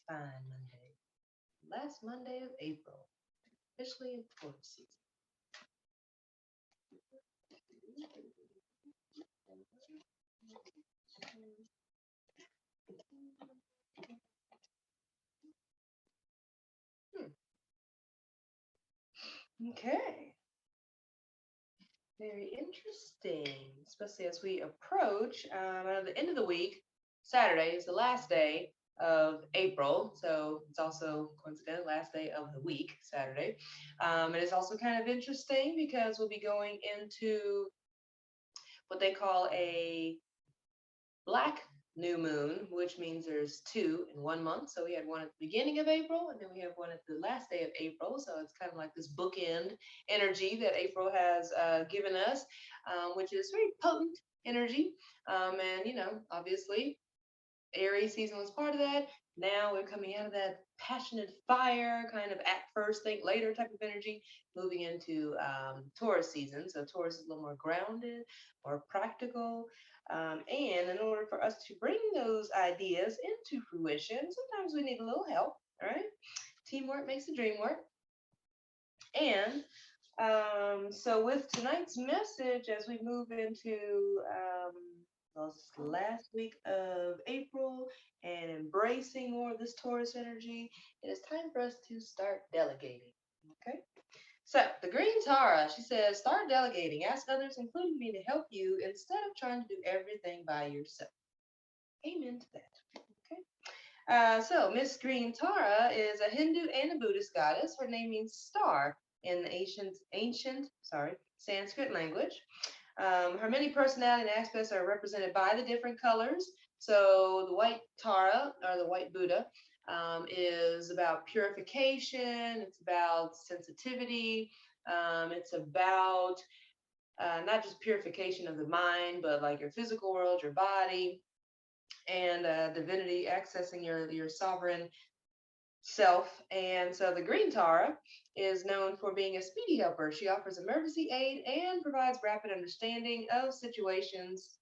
fine Monday. Last Monday of April. Officially in Taurus season. Okay. Very interesting, especially as we approach the end of the week. Saturday is the last day of April, so it's also coincidental last day of the week, Saturday. It is also kind of interesting because we'll be going into what they call a black new moon, which means there's two in 1 month. So we had one at the beginning of April, and then we have one at the last day of April. So it's kind of like this bookend energy that April has given us, which is very potent energy. And, obviously, Aries season was part of that. Now we're coming out of that passionate fire, kind of at first, think later type of energy, moving into Taurus season. So Taurus is a little more grounded, more practical. And in order for us to bring those ideas into fruition, sometimes we need a little help, all right? Teamwork makes the dream work. And so with tonight's message, as we move into this last week of April and embracing more of this Taurus energy, it is time for us to start delegating. Okay. So the green Tara, she says, start delegating. Ask others, including me, to help you instead of trying to do everything by yourself. Amen to that. Okay. So Miss Green Tara is a Hindu and a Buddhist goddess. Her name means star in the ancient Sanskrit language. Her many personality and aspects are represented by the different colors. So the white Tara, or the white Buddha, is about purification. It's about sensitivity. It's about not just purification of the mind, but like your physical world, your body, and divinity, accessing your sovereign self. And so the green Tara is known for being a speedy helper. She offers emergency aid and provides rapid understanding of situations,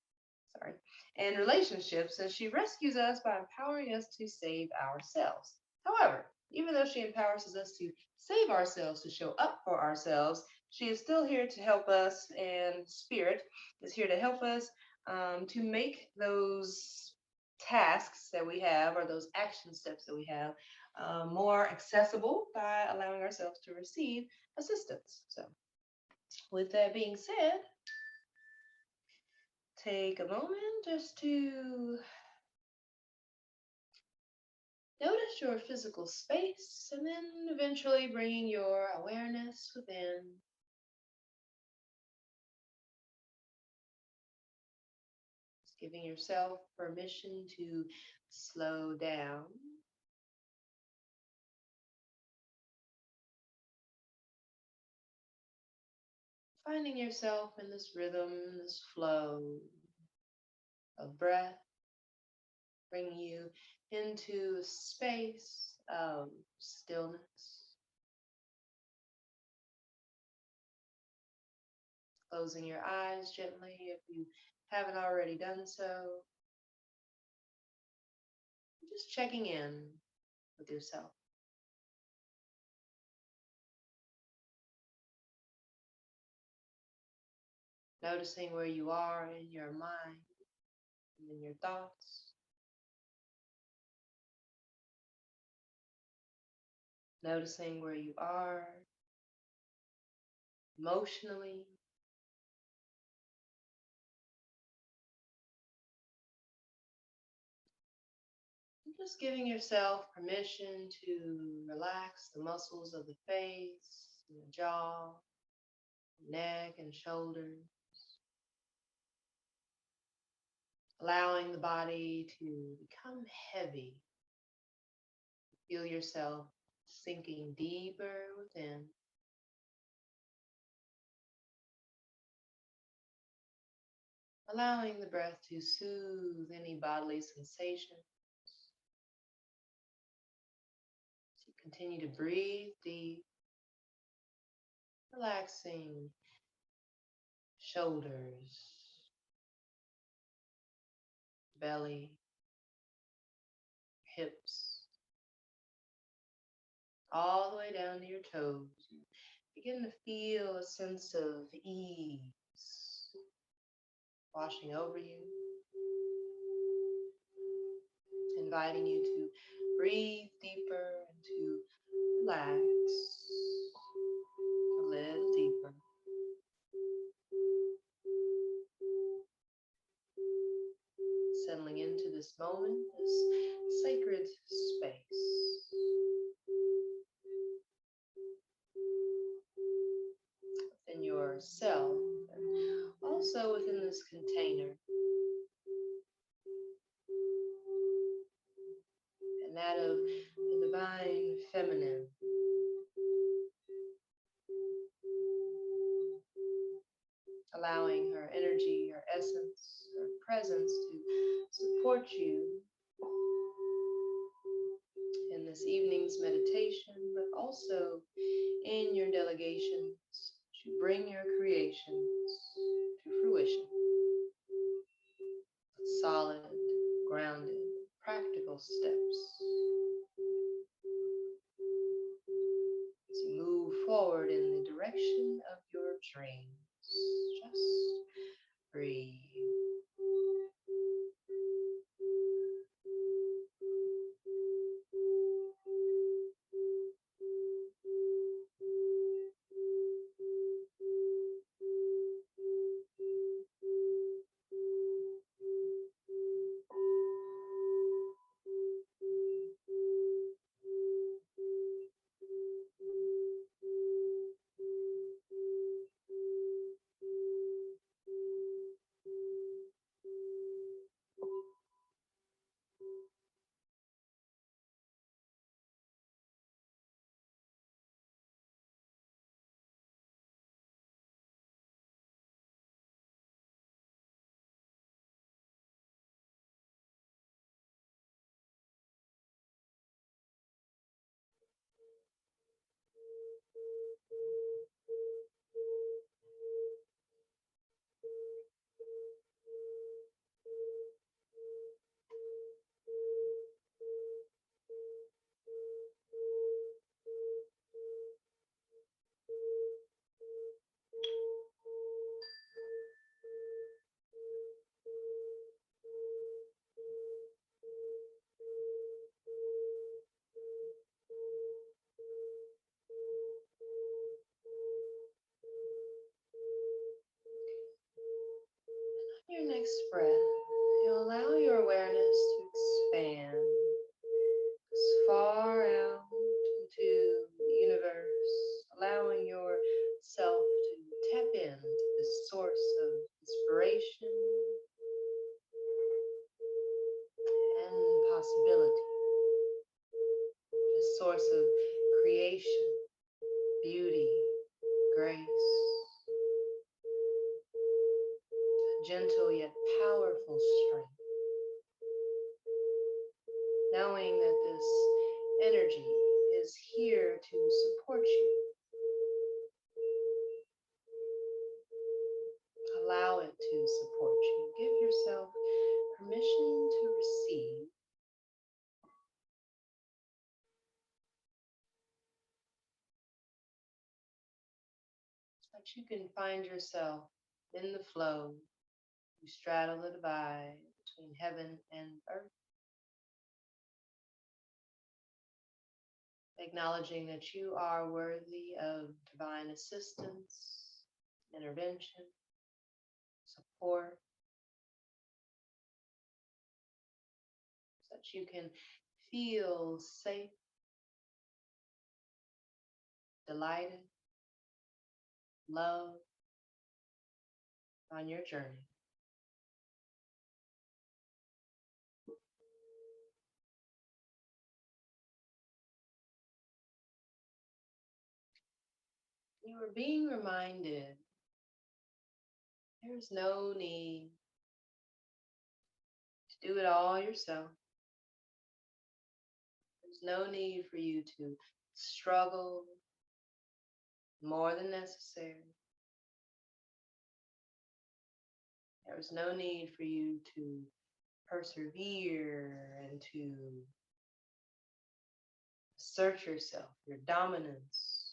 and relationships, and she rescues us by empowering us to save ourselves. However, even though she empowers us to save ourselves, to show up for ourselves, she is still here to help us, and Spirit is here to help us to make those tasks that we have, or those action steps that we have, more accessible by allowing ourselves to receive assistance. So, with that being said, take a moment just to notice your physical space, and then eventually bringing your awareness within. Just giving yourself permission to slow down. Finding yourself in this rhythm, this flow of breath, bringing you into a space of stillness. Closing your eyes gently if you haven't already done so. Just checking in with yourself. Noticing where you are in your mind and in your thoughts. Noticing where you are emotionally. Just giving yourself permission to relax the muscles of the face, and the jaw, neck, and shoulders. Allowing the body to become heavy. Feel yourself sinking deeper within. Allowing the breath to soothe any bodily sensation. So continue to breathe deep, relaxing shoulders, belly, hips, all the way down to your toes. You begin to feel a sense of ease washing over you, inviting you to breathe deeper and to relax a little deeper. Settling into this moment, this sacred space. Within yourself and also within this container. And that of the divine feminine. Allowing her energy, her essence, her presence to support you in this evening's meditation, but also in your delegations to bring your creations to fruition. Solid, grounded, practical steps. As you move forward in the direction of your dreams, just breathe. Your next breath, you allow your awareness to expand as far out into the universe, allowing yourself to tap into this source of inspiration and possibility, this source of creation, beauty, grace, gentle yet powerful strength. Knowing that this energy is here to support you. Allow it to support you. Give yourself permission to receive. So that you can find yourself in the flow. You straddle the divide between heaven and earth. Acknowledging that you are worthy of divine assistance, intervention, support, so that you can feel safe, delighted, loved on your journey. You are being reminded there's no need to do it all yourself. There's no need for you to struggle more than necessary. There's no need for you to persevere and to assert yourself, your dominance.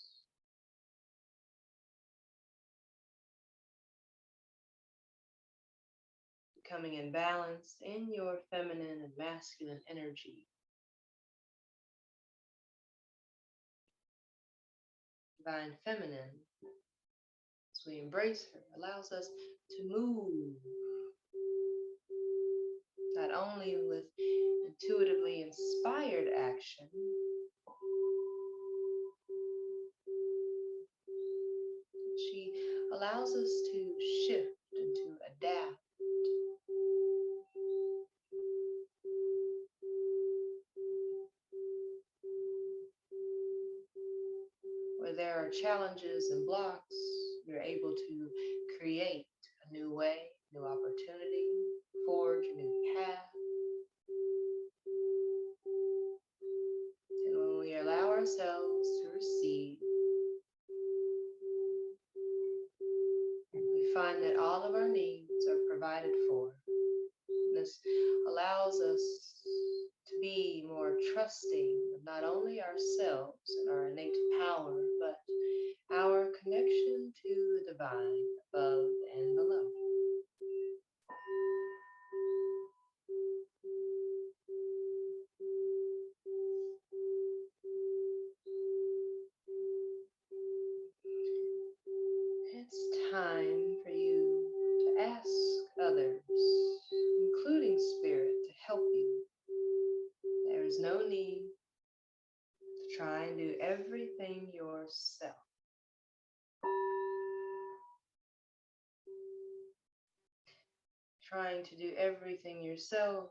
Becoming in balance in your feminine and masculine energy. Divine feminine, as we embrace her, allows us to move not only with intuitively inspired action, she allows us to shift and to adapt. Where there are challenges and blocks, you're able to create a new way, new opportunity, forge a new path. And when we allow ourselves to receive, we find that all of our needs are provided for. And this allows us to be more trusting of not only ourselves and our innate power, but our connection to the divine above and below. It's time for you to ask others, including Spirit, to help you. There is no need to try and do everything yourself. Trying to do everything yourself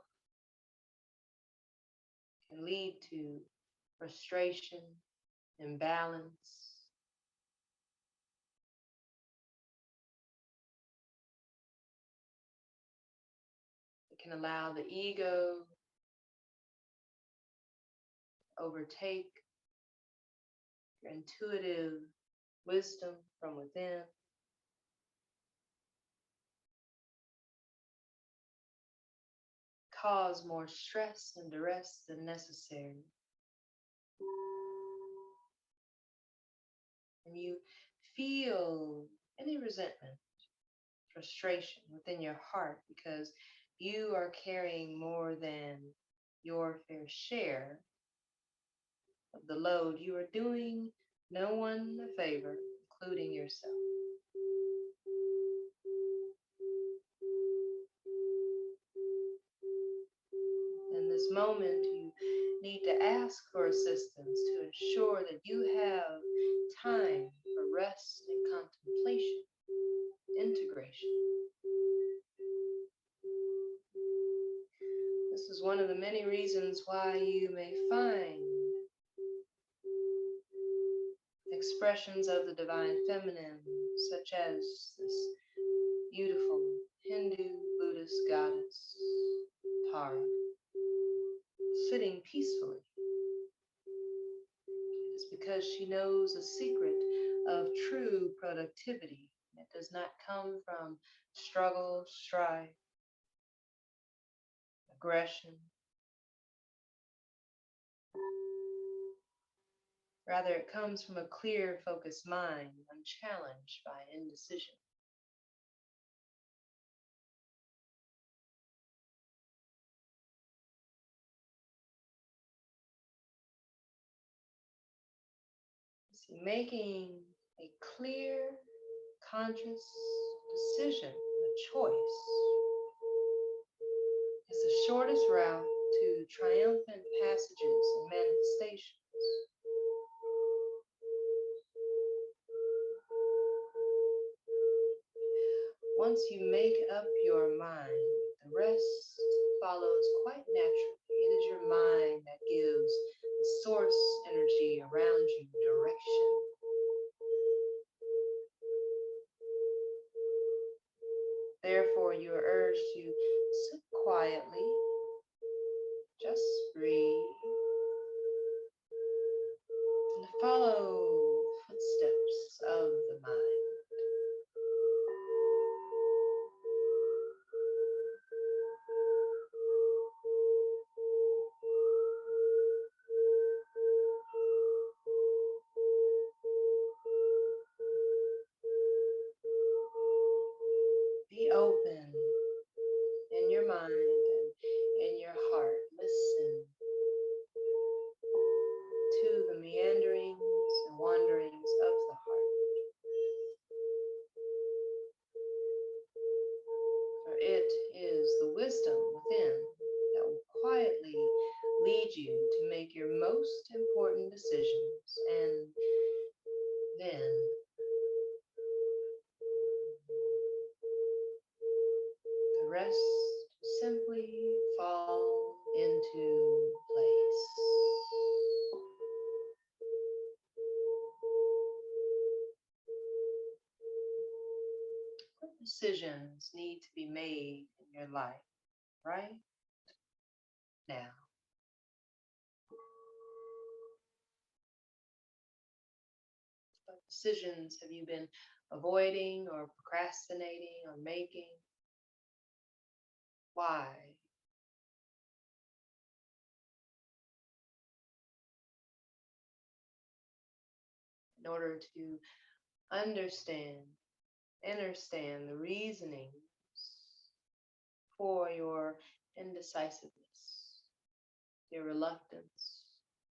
can lead to frustration, imbalance. It can allow the ego to overtake your intuitive wisdom from within. Cause more stress and duress than necessary. And you feel any resentment, frustration within your heart because you are carrying more than your fair share of the load, you are doing no one a favor, including yourself. In this moment, you need to ask for assistance to ensure that you have time for rest and contemplation, integration. This is one of the many reasons why you may find expressions of the divine feminine, such as this beautiful Hindu Buddhist goddess, Tara, sitting peacefully. It's because she knows the secret of true productivity. It does not come from struggle, strife, aggression. Rather, it comes from a clear, focused mind, unchallenged by indecision. See, making a clear, conscious decision, a choice, is the shortest route to triumphant passages and manifestations. Once you make up your mind, the rest follows quite naturally. It is your mind that gives the source energy around you direction. Therefore, you are urged to sit quietly, just breathe, and follow footsteps of the mind. make your most important decisions, and then the rest simply fall into place. What decisions need to be made in your life right now? What decisions have you been avoiding or procrastinating or making? Why? In order to understand the reasonings for your indecisiveness, your reluctance,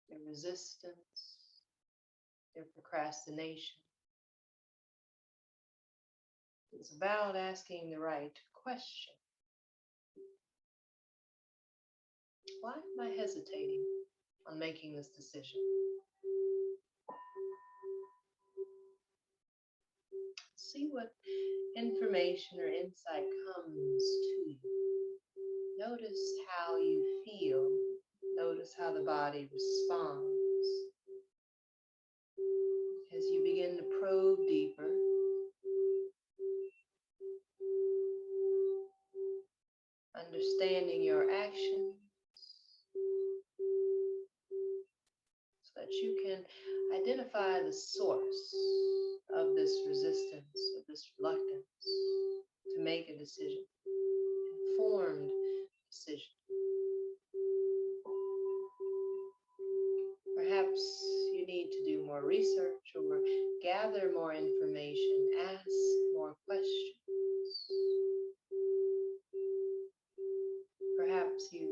your resistance, your procrastination. It's about asking the right question. Why am I hesitating on making this decision? See what information or insight comes to you. Notice how you feel. Notice how the body responds. As you begin to probe deeper, understanding your actions so that you can identify the source of this resistance, of this reluctance to make a decision, informed decision. Perhaps you need to do more research or gather more information, ask more questions. Perhaps you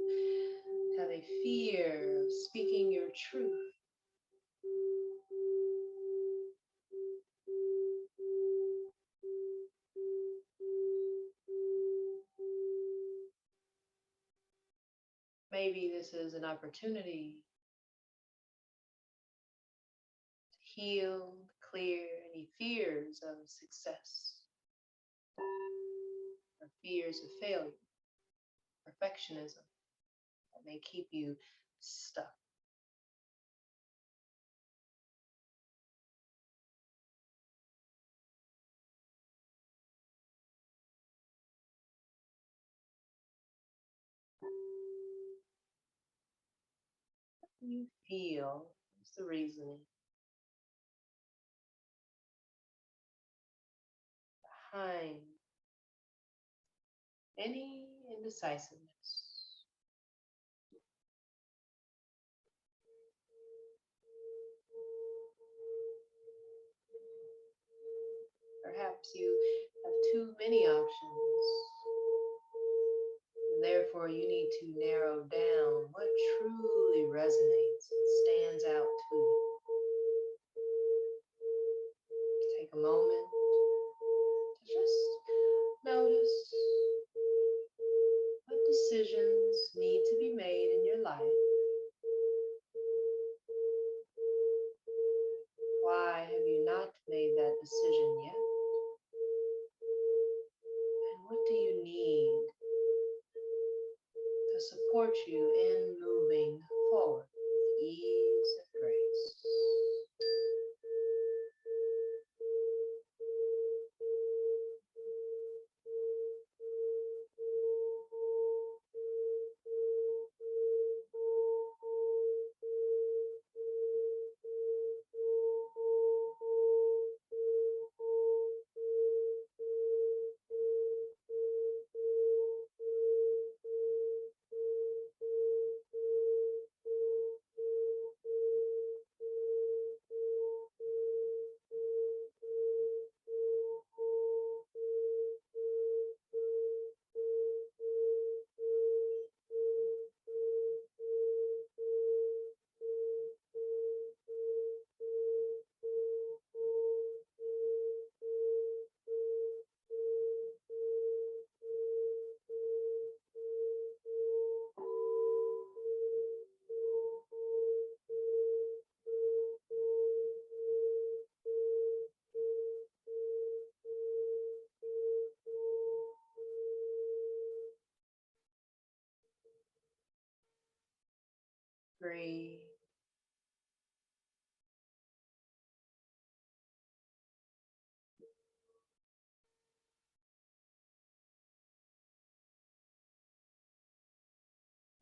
have a fear of speaking your truth. Maybe this is an opportunity to heal, clear any fears of success or fears of failure, perfectionism that may keep you stuck. You feel is the reasoning behind any indecisiveness. Perhaps you have too many options, and therefore you need to narrow down what truly resonates and stands out to you. Take a moment to just notice what decisions need to be made in your life. Why have you not made that decision yet? And what do you need to support you in moving forward with ease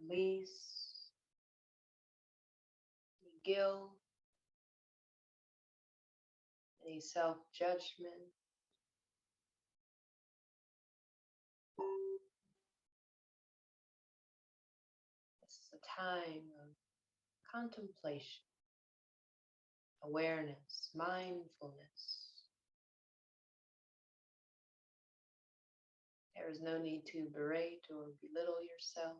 Release any guilt, any self-judgment. This is a time of contemplation, awareness, mindfulness. There is no need to berate or belittle yourself,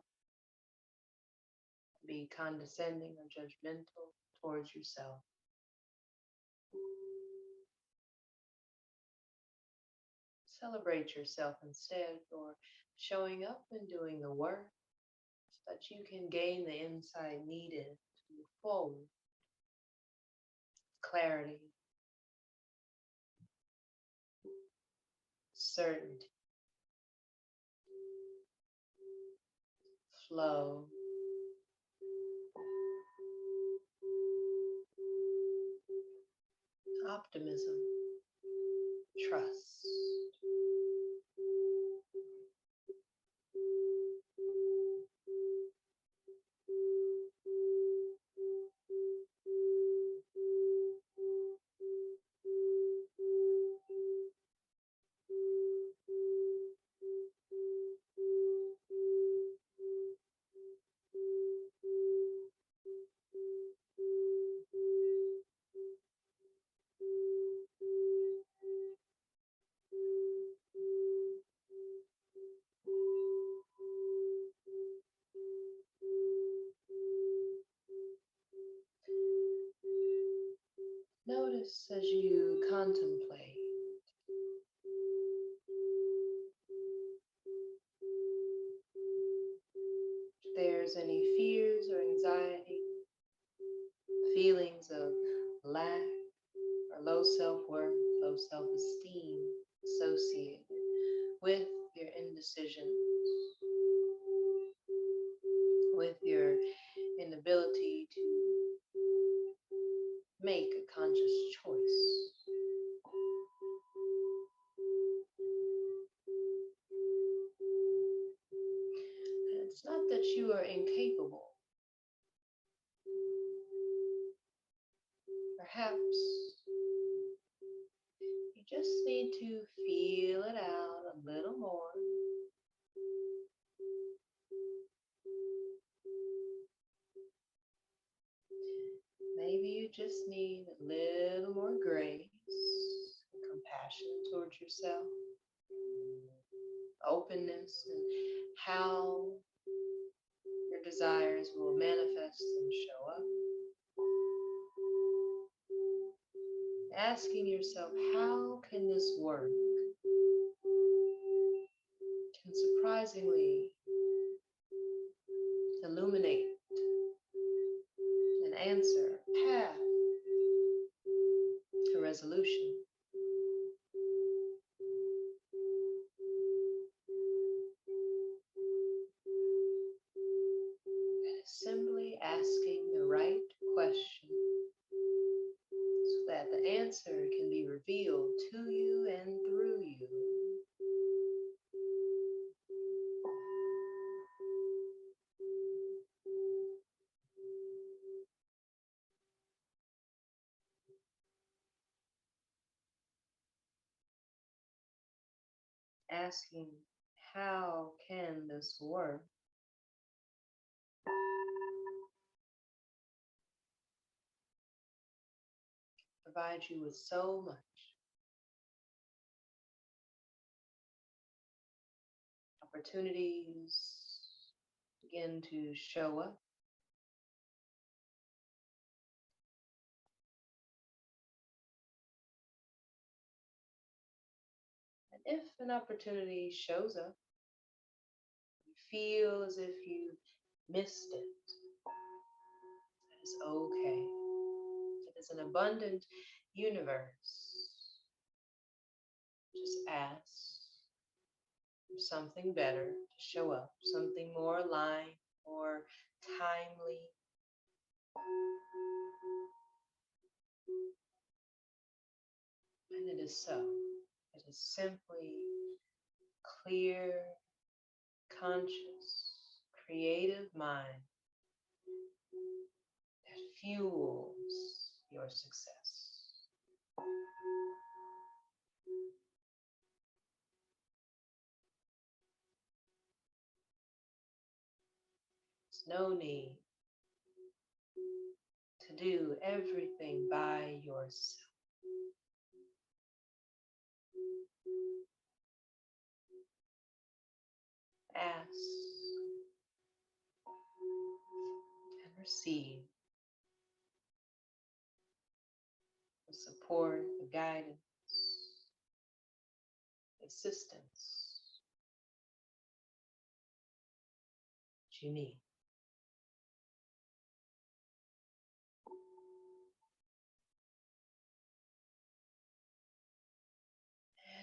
be condescending or judgmental towards yourself. Celebrate yourself instead for showing up and doing the work so that you can gain the insight needed to move forward. Clarity, certainty, flow, optimism, trust. Notice as you contemplate if there's any fears or anxiety, feelings of lack or low self-worth, low self-esteem associated with your indecision, with your inability to make a conscious choice. And it's not that you are incapable. Perhaps you just need to feel it out a little more. Maybe you just need a little more grace and compassion towards yourself, openness, and how your desires will manifest and show up. Asking yourself, how can this work? Can surprisingly illuminate an answer, a path to resolution. That is simply asking the right question so that the answer can be revealed to you and through you. Asking, how can this work? Provide you with so much. Opportunities begin to show up. And if an opportunity shows up, you feel as if you missed it. That is okay. It is an abundant universe. Just ask for something better to show up, something more aligned, more timely. And it is so. It is simply clear, conscious creative mind that fuels your success. There's no need to do everything by yourself. Ask and receive the support, the guidance, the assistance that you need.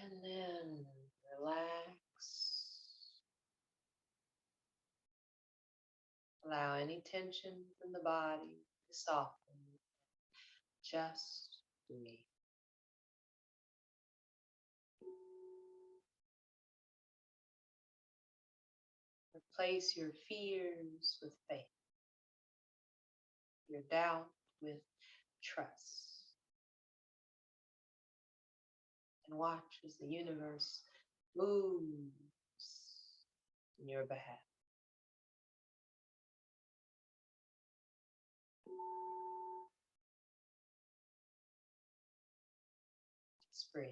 And then relax. Allow any tension in the body to soften. Just breathe. Replace your fears with faith, your doubt with trust, and watch as the universe moves in your behalf. Just breathe.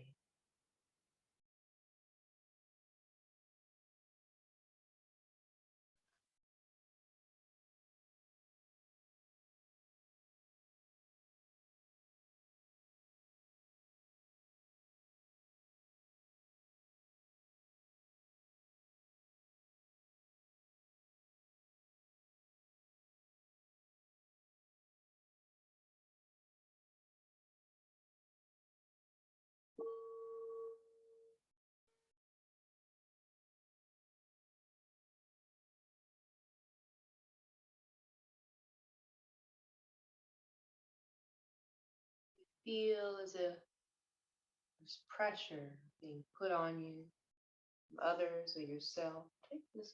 Feel as if there's pressure being put on you from others or yourself. Take this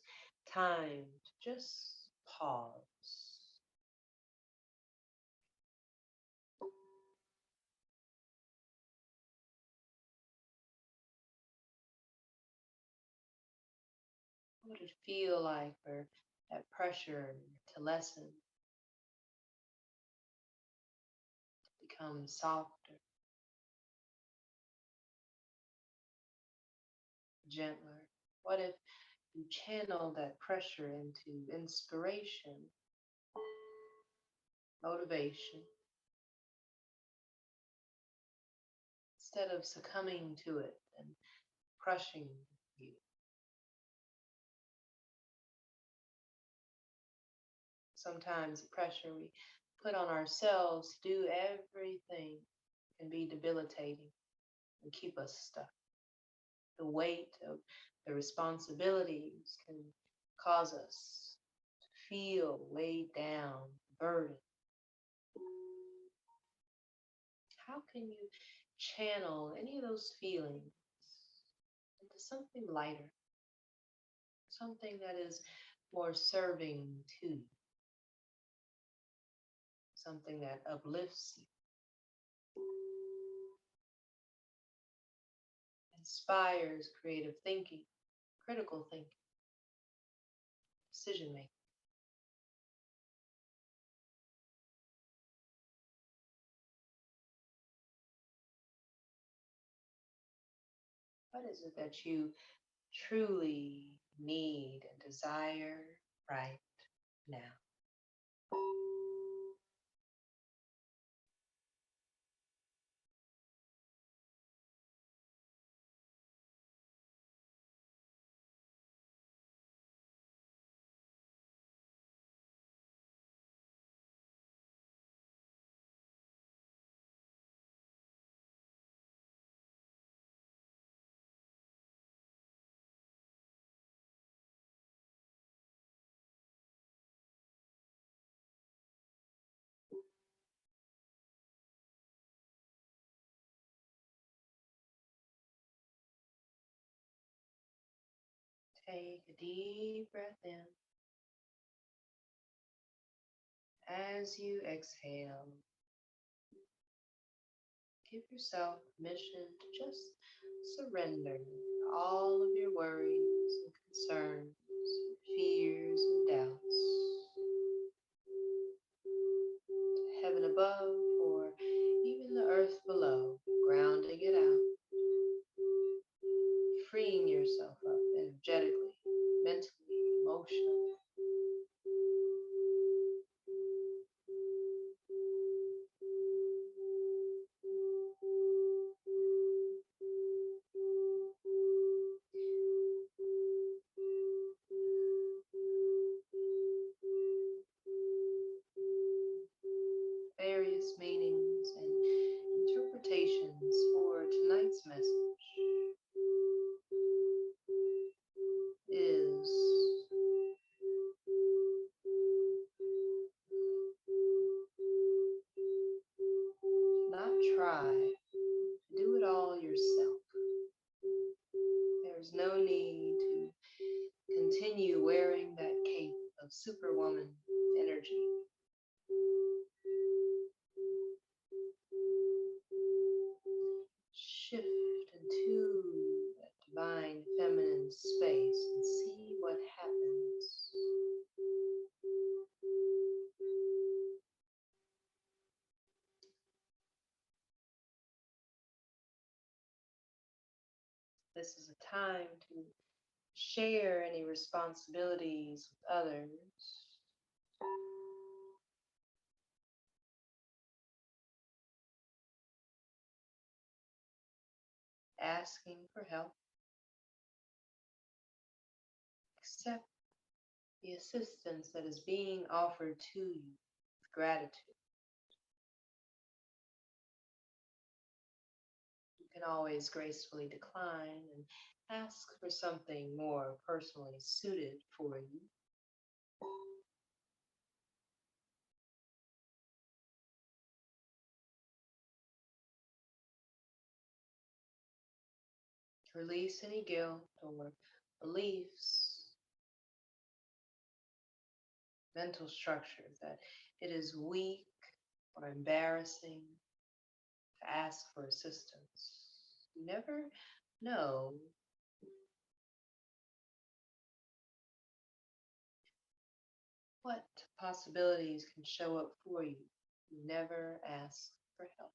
time to just pause. What would it feel like for that pressure to lessen, become softer, gentler? What if you channel that pressure into inspiration, motivation, instead of succumbing to it and crushing you? Sometimes the pressure we put on ourselves to do everything can be debilitating and keep us stuck. The weight of the responsibilities can cause us to feel weighed down, burdened. How can you channel any of those feelings into something lighter, something that is more serving to you, something that uplifts you, inspires creative thinking, critical thinking, decision making? What is it that you truly need and desire right now? Take a deep breath in As you exhale, give yourself permission to just surrender all of your worries and concerns, fears and doubts to heaven above or even the earth below, grounding it out, freeing yourself up energetically, mentally, emotionally. Various meanings and interpretations for tonight's message is not try to do it all yourself. There's no need to continue wearing that cape of superwoman energy. Shift into that divine feminine space and see what happens. This is a time to share any responsibilities with others. Asking for help. Accept the assistance that is being offered to you with gratitude. You can always gracefully decline and ask for something more personally suited for you. Release any guilt or beliefs, mental structures that it is weak or embarrassing to ask for assistance. You never know what possibilities can show up for you. You never ask for help.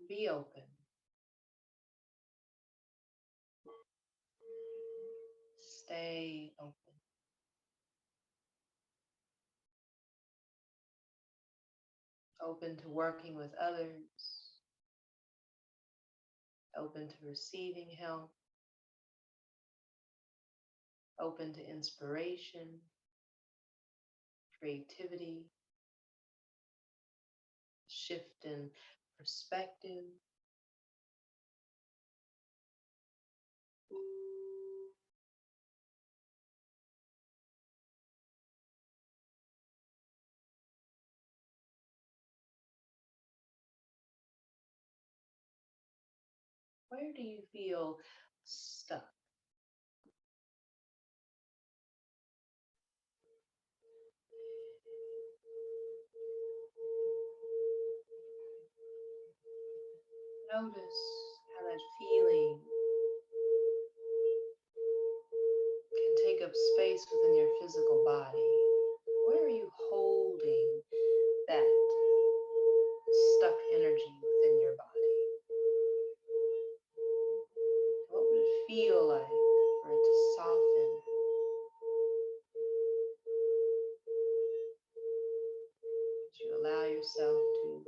Be open. Stay open. Open to working with others. Open to receiving help. Open to inspiration, creativity, shift in perspective. Where do you feel stuck? Notice how that feeling can take up space within your physical body. Where are you holding that stuck energy within your body? What would it feel like for it to soften? Would you allow yourself to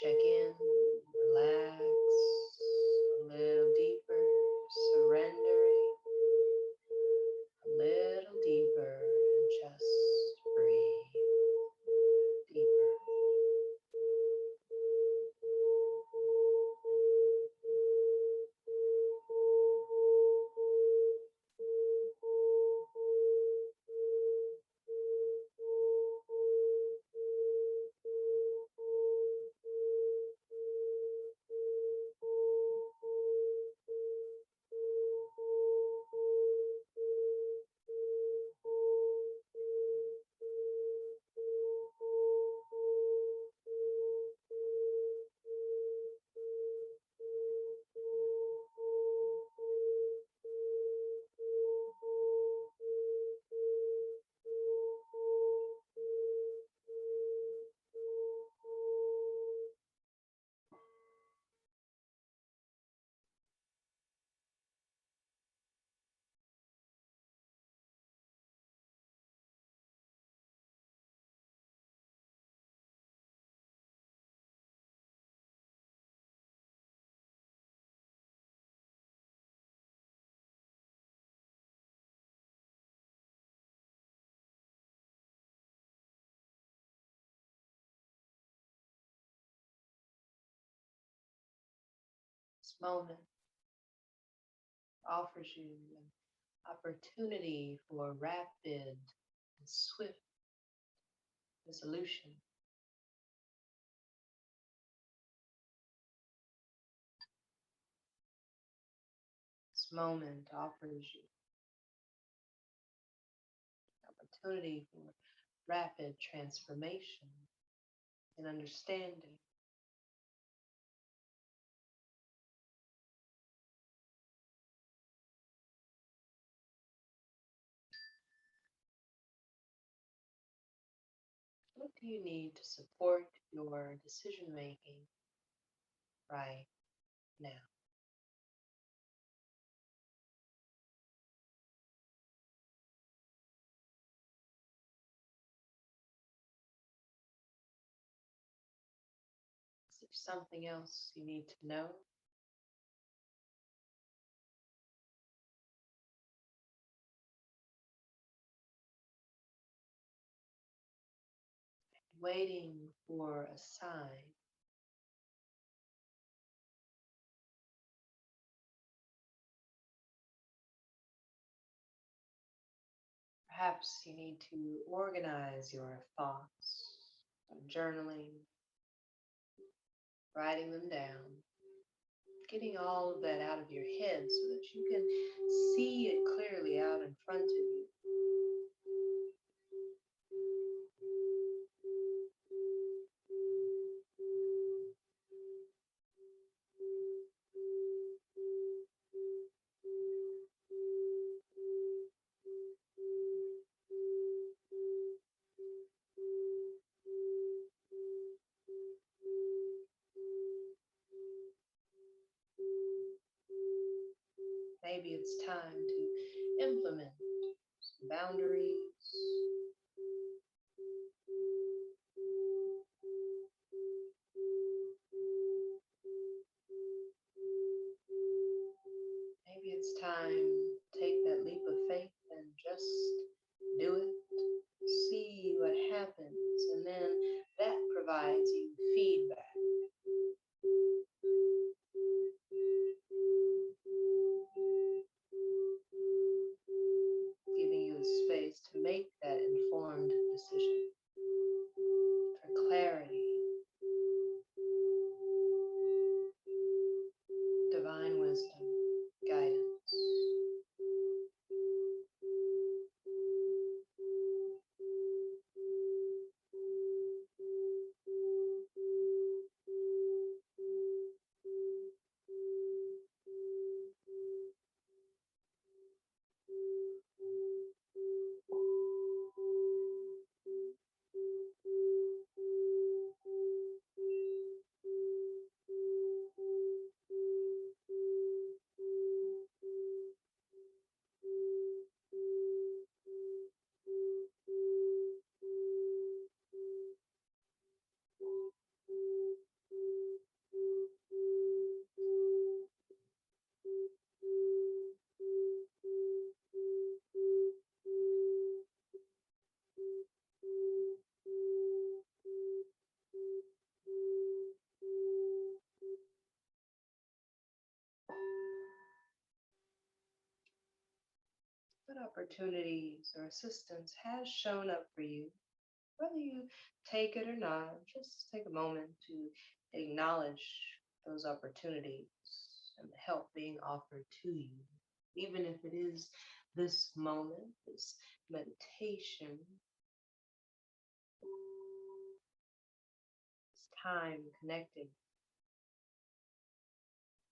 check in, relax a little deeper, surrendering a little deeper, and just breathe deeper. moment offers you an opportunity for rapid and swift resolution. This moment offers you an opportunity for rapid transformation and understanding. What do you need to support your decision making right now? Is there something else you need to know? Waiting for a sign. Perhaps you need to organize your thoughts, journaling, writing them down, getting all of that out of your head so that you can see it clearly out in front of you. Maybe it's time to implement some boundaries. Maybe it's time to take that leap of faith and just do it. See what happens, and then that provides you feedback. Giving you the space to make that informed decision for clarity, divine wisdom, guidance. What opportunities or assistance has shown up for you? Whether you take it or not, just take a moment to acknowledge those opportunities and the help being offered to you. Even if it is this moment, this meditation, this time connecting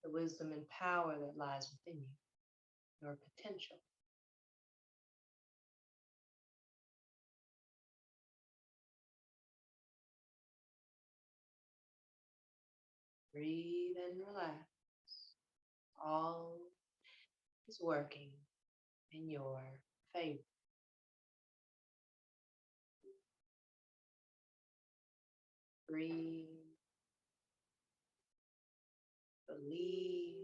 the wisdom and power that lies within you, your potential. Breathe and relax. All is working in your favor. Breathe, believe,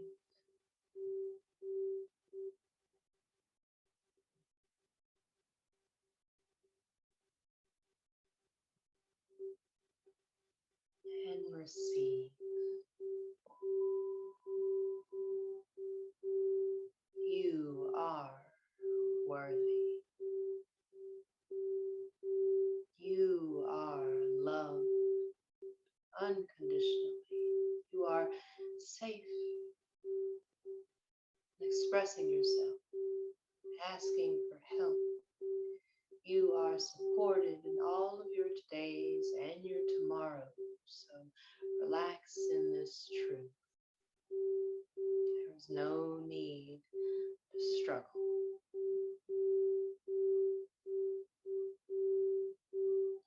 and receive. expressing yourself, asking for help. You are supported in all of your todays and your tomorrows. So relax in this truth. There is no need to struggle.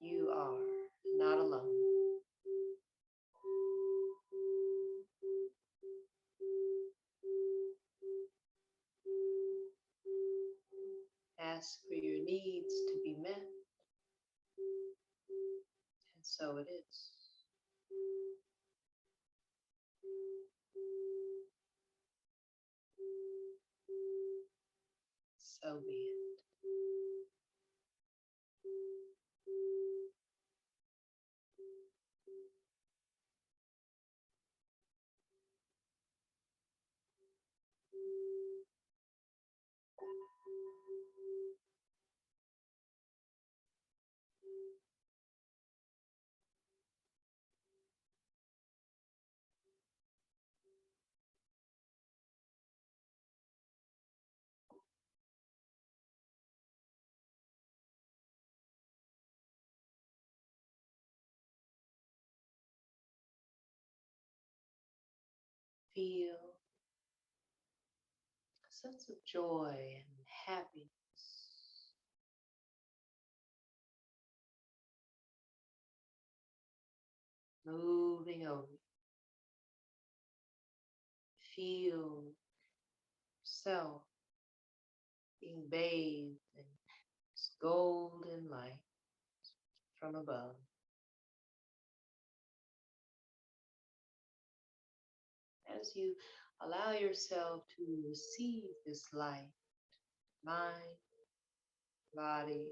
You are not alone. Ask for your needs to be met, and so it is. So be it. Feel a sense of joy and happiness moving over you. Feel yourself being bathed in this golden light from above. As you allow yourself to receive this light, mind, body,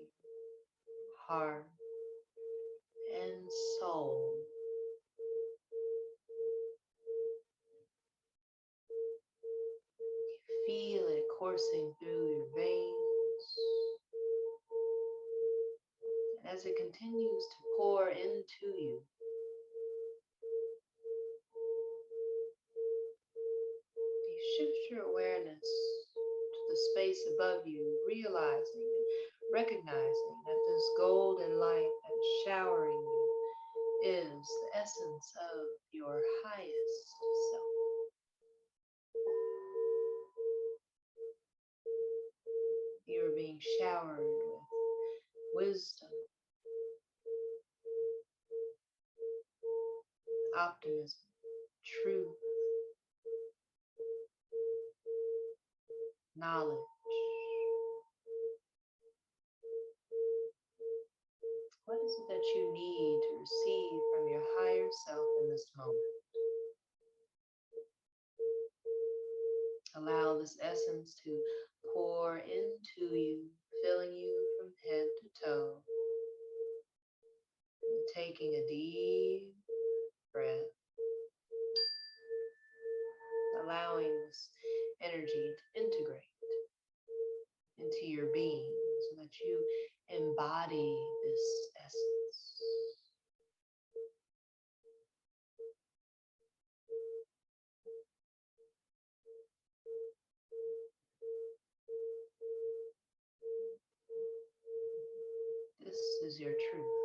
heart, and soul, feel it coursing through your veins. And as it continues to pour into you, you shift your awareness to the space above you, realizing and recognizing that this golden light that is showering you is the essence of your highest self. You are being showered with wisdom, optimism, truth, knowledge. What is it that you need to receive from your higher self in this moment? Allow this essence to pour into you, filling you from head to toe. And taking a deep breath, allowing this energy to integrate into your being so that you embody this essence. This is your truth.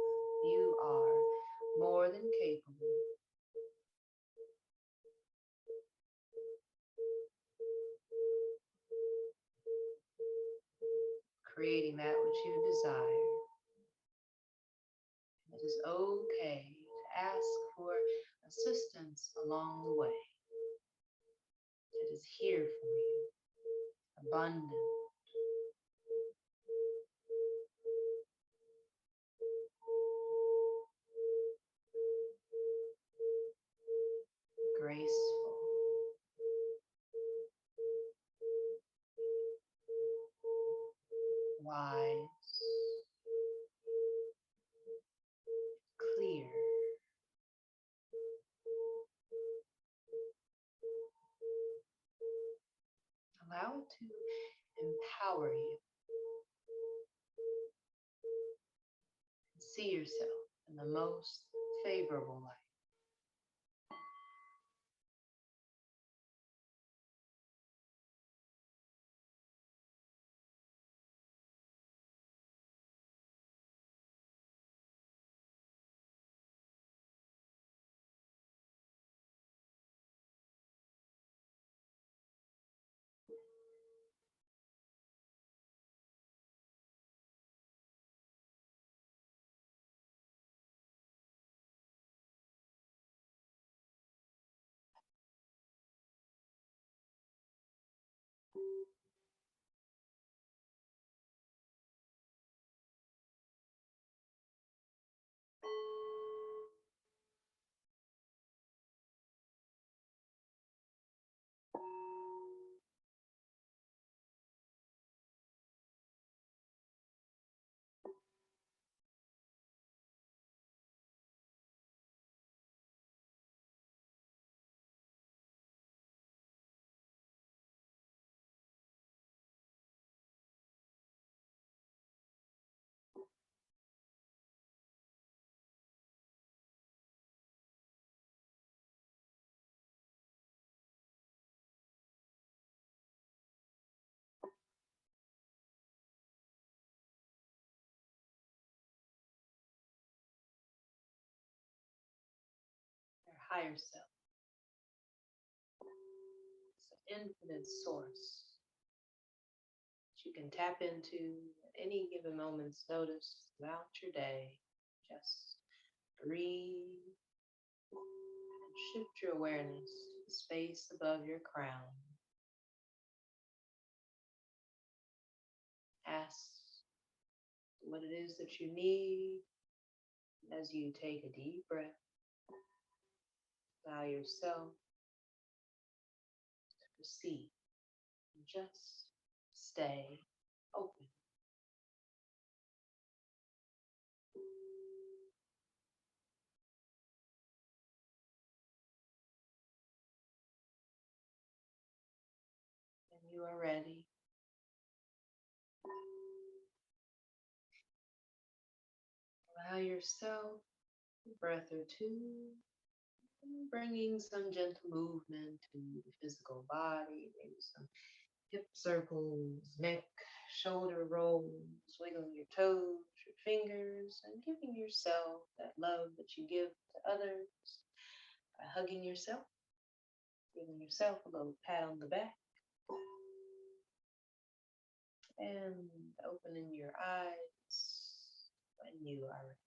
You are more than capable. Creating that which you desire. It is okay to ask for assistance along the way. It is here for you, abundant. Graceful, wise, clear. Allow it to empower you. See yourself in the most favorable light. higher self. It's an infinite source that you can tap into at any given moment's notice throughout your day. Just breathe and shift your awareness to the space above your crown. Ask what it is that you need as you take a deep breath. Allow yourself to proceed. Just stay open. When you are ready, allow yourself a breath or two, bringing some gentle movement to the physical body, maybe some hip circles, neck, shoulder rolls, wiggling your toes, your fingers, and giving yourself that love that you give to others by hugging yourself, giving yourself a little pat on the back, and opening your eyes when you are ready.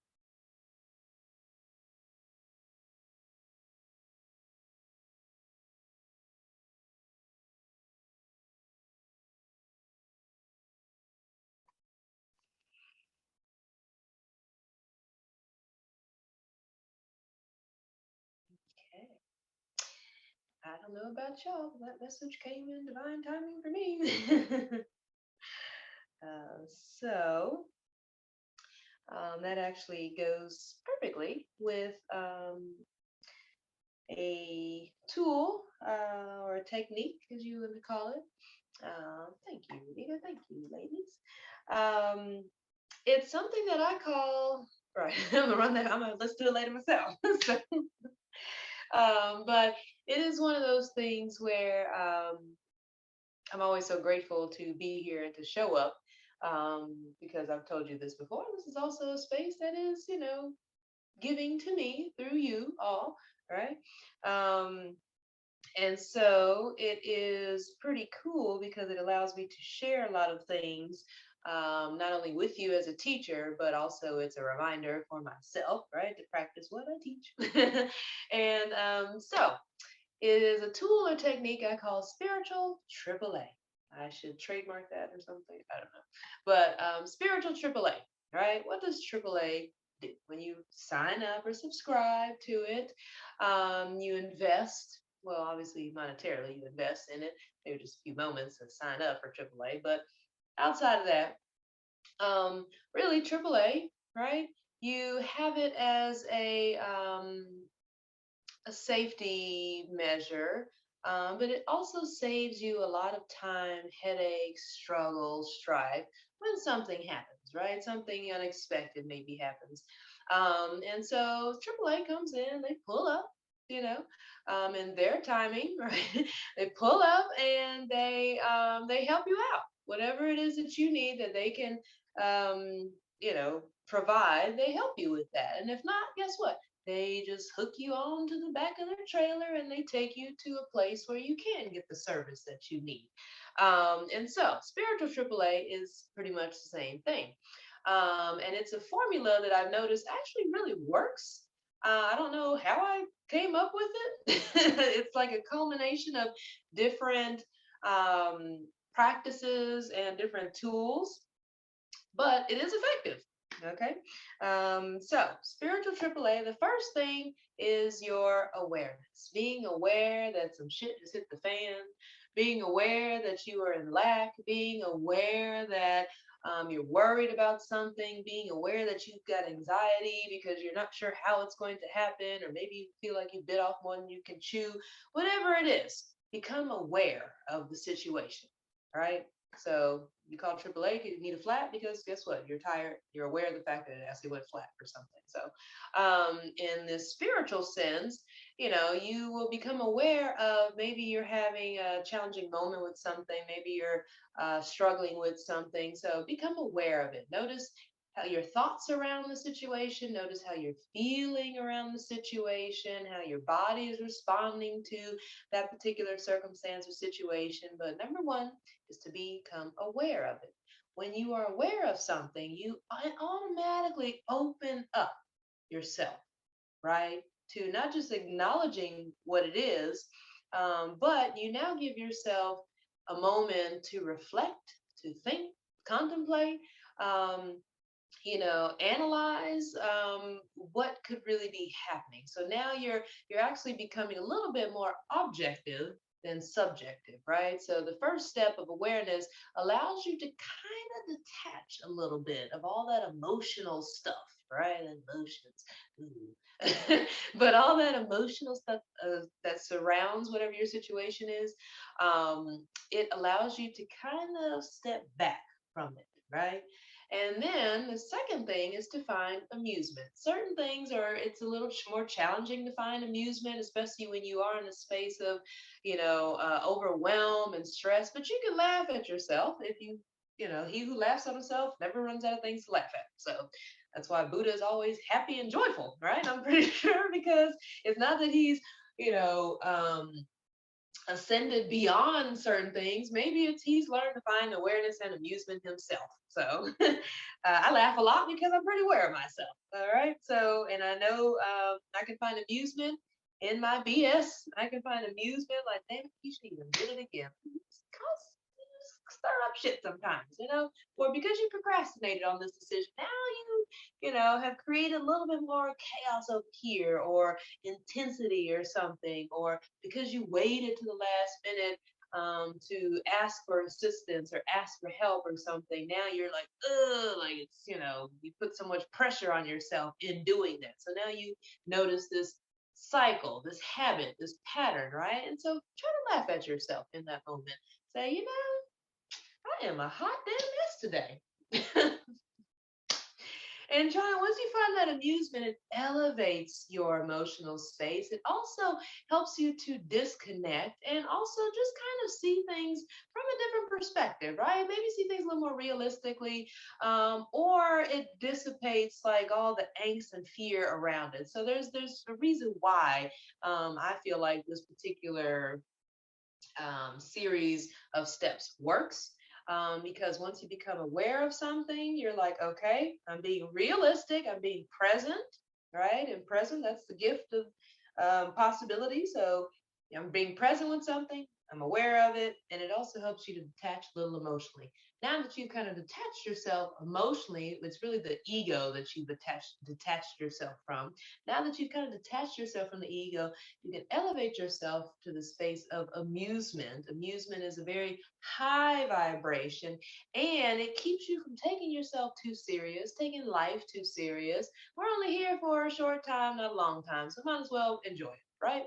Okay. I don't know about y'all, but that message came in divine timing for me. uh, so that actually goes perfectly with a tool or a technique, as you would call it. Thank you, Rita. Thank you, ladies. Um, it's something that I call, right, I'm gonna run that, let's do it later myself. So, but it is one of those things where I'm always so grateful to be here and to show up because I've told you this before. This is also a space that is, giving to me through you all, right? Um, and so it is pretty cool because it allows me to share a lot of things, not only with you as a teacher, but also it's a reminder for myself, right, to practice what I teach. And so it is a tool or technique I call spiritual AAA. I should trademark that or something. I don't know. But spiritual AAA, right? What does AAA do? When you sign up or subscribe to it, you invest. Well, obviously, monetarily, you invest in it. Maybe just a few moments to sign up for AAA. But outside of that, really AAA, right? You have it as a safety measure, but it also saves you a lot of time, headache, struggle, strife when something happens, right? Something unexpected maybe happens. And so AAA comes in, they pull up, in their timing, right? They pull up and they help you out. Whatever it is that you need that they can, provide, they help you with that. And if not, guess what? They just hook you on to the back of their trailer and they take you to a place where you can get the service that you need. And so, spiritual AAA is pretty much the same thing. And it's a formula that I've noticed actually really works. I don't know how I came up with it. It's like a culmination of different practices and different tools, but it is effective. Okay. So spiritual AAA, the first thing is your awareness. Being aware that some shit just hit the fan, being aware that you are in lack, being aware that you're worried about something, being aware that you've got anxiety because you're not sure how it's going to happen, or maybe you feel like you bit off more than you can chew, whatever it is, become aware of the situation, right? So you call AAA, you need a flat because guess what? You're tired. You're aware of the fact that it actually went flat for something. So in this spiritual sense, you will become aware of maybe you're having a challenging moment with something. Maybe you're struggling with something. So become aware of it. Notice how your thoughts around the situation, notice how you're feeling around the situation, how your body is responding to that particular circumstance or situation. But number one is to become aware of it. When you are aware of something, you automatically open up yourself, right? To not just acknowledging what it is, but you now give yourself a moment to reflect, to think, contemplate, um, analyze what could really be happening. So now you're actually becoming a little bit more objective than subjective, right? So the first step of awareness allows you to kind of detach a little bit of all that emotional stuff, right? Emotions. But all that emotional stuff that surrounds whatever your situation is, it allows you to kind of step back from it, right? And then the second thing is to find amusement. Certain things it's a little more challenging to find amusement, especially when you are in a space of, overwhelm and stress. But you can laugh at yourself if he who laughs at himself never runs out of things to laugh at. So that's why Buddha is always happy and joyful, right? I'm pretty sure because it's not that he's, you know, um, ascended beyond certain things. Maybe it's he's learned to find awareness and amusement himself. So I laugh a lot because I'm pretty aware of myself. All right. So, and I know I can find amusement in my BS. I can find amusement like, damn it, you should even did it again. Cause stir up shit sometimes, or because you procrastinated on this decision, now have created a little bit more chaos over here, or intensity or something, or because you waited to the last minute to ask for assistance or ask for help or something. Now you're like, ugh, like it's, you put so much pressure on yourself in doing that. So now you notice this cycle, this habit, this pattern, right? And so try to laugh at yourself in that moment. Say, I am a hot damn mess today. And try, once you find that amusement, it elevates your emotional space. It also helps you to disconnect and also just kind of see things from a different perspective, right? Maybe see things a little more realistically, or it dissipates like all the angst and fear around it. So there's a reason why I feel like this particular series of steps works, because once you become aware of something, you're like, okay, I'm being realistic, I'm being present, right? And present, that's the gift of possibility. So I'm being present with something, I'm aware of it, and it also helps you to detach a little emotionally. Now that you've kind of detached yourself emotionally, it's really the ego that you've detached yourself from. Now that you've kind of detached yourself from the ego, you can elevate yourself to the space of amusement. Amusement is a very high vibration, and it keeps you from taking yourself too serious, taking life too serious. We're only here for a short time, not a long time, so might as well enjoy it, right?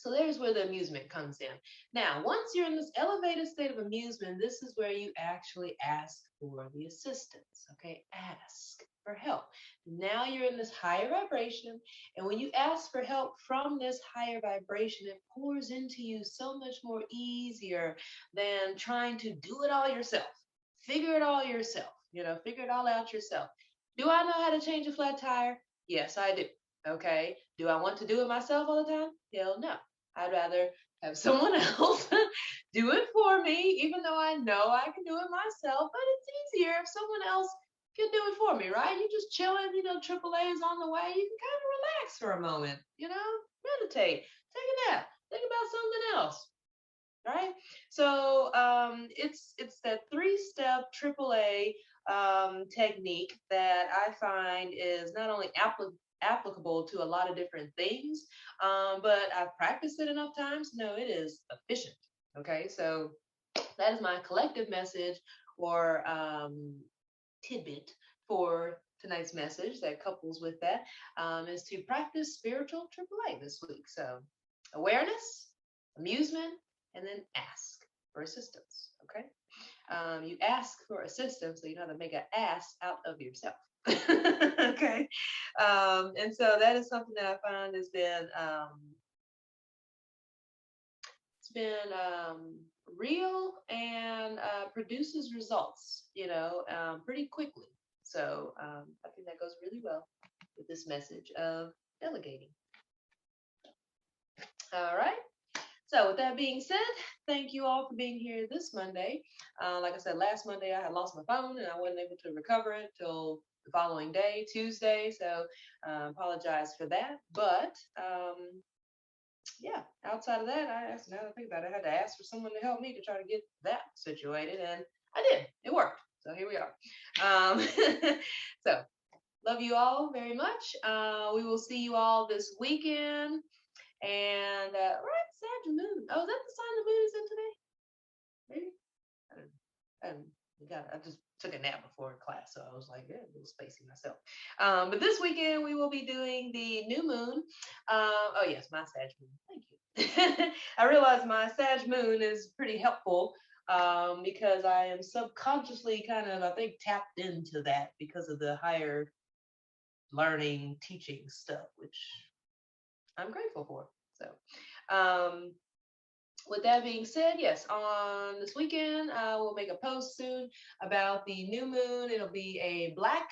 So there's where the amusement comes in. Now, once you're in this elevated state of amusement, this is where you actually ask for the assistance. Okay, ask for help. Now you're in this higher vibration, and when you ask for help from this higher vibration, it pours into you so much more easier than trying to do it all yourself. Figure it all yourself. Figure it all out yourself. Do I know how to change a flat tire? Yes, I do. Okay. Do I want to do it myself all the time? Hell no. I'd rather have someone else do it for me, even though I know I can do it myself. But it's easier if someone else can do it for me, right? You just chilling, AAA is on the way. You can kind of relax for a moment, meditate, take a nap, think about something else, right? So it's that three-step AAA technique that I find is not only applicable to a lot of different things, but I've practiced it enough times to know it is efficient. Okay, so that is my collective message or tidbit for tonight's message that couples with that, is to practice spiritual AAA this week. So awareness, amusement, and then ask for assistance. Okay. You ask for assistance, so you know how to make an ass out of yourself. Okay. And so that is something that I find has been it's been real and produces results, pretty quickly. So I think that goes really well with this message of delegating. All right. So with that being said, thank you all for being here this Monday. Like I said, last Monday I had lost my phone and I wasn't able to recover it till the following day, Tuesday. So apologize for that. But yeah, outside of that, I asked, now that I think about it, I had to ask for someone to help me to try to get that situated, and I did. It worked. So here we are. So love you all very much. We will see you all this weekend. And we're at Sag Moon. Oh, is that the sign the moon is in today? Maybe? I don't know. I just took a nap before class, so I was like, yeah, a little spacey myself. But this weekend we will be doing the new moon. Oh yes, my Sag Moon. Thank you. I realize my Sag Moon is pretty helpful because I am subconsciously kind of, I think, tapped into that because of the higher learning, teaching stuff, which I'm grateful for. So, with that being said, yes, on this weekend, we'll make a post soon about the new moon. It'll be a black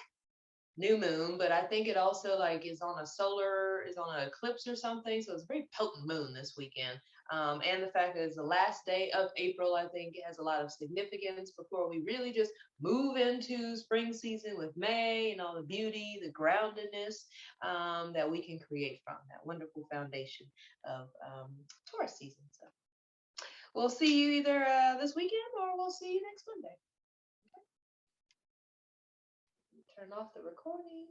new moon, but I think it also like is on an eclipse or something. So it's a very potent moon this weekend. And the fact that it's the last day of April, I think it has a lot of significance before we really just move into spring season with May and all the beauty, the groundedness that we can create from that wonderful foundation of Taurus season. So we'll see you either this weekend or we'll see you next Monday. Okay. Turn off the recording.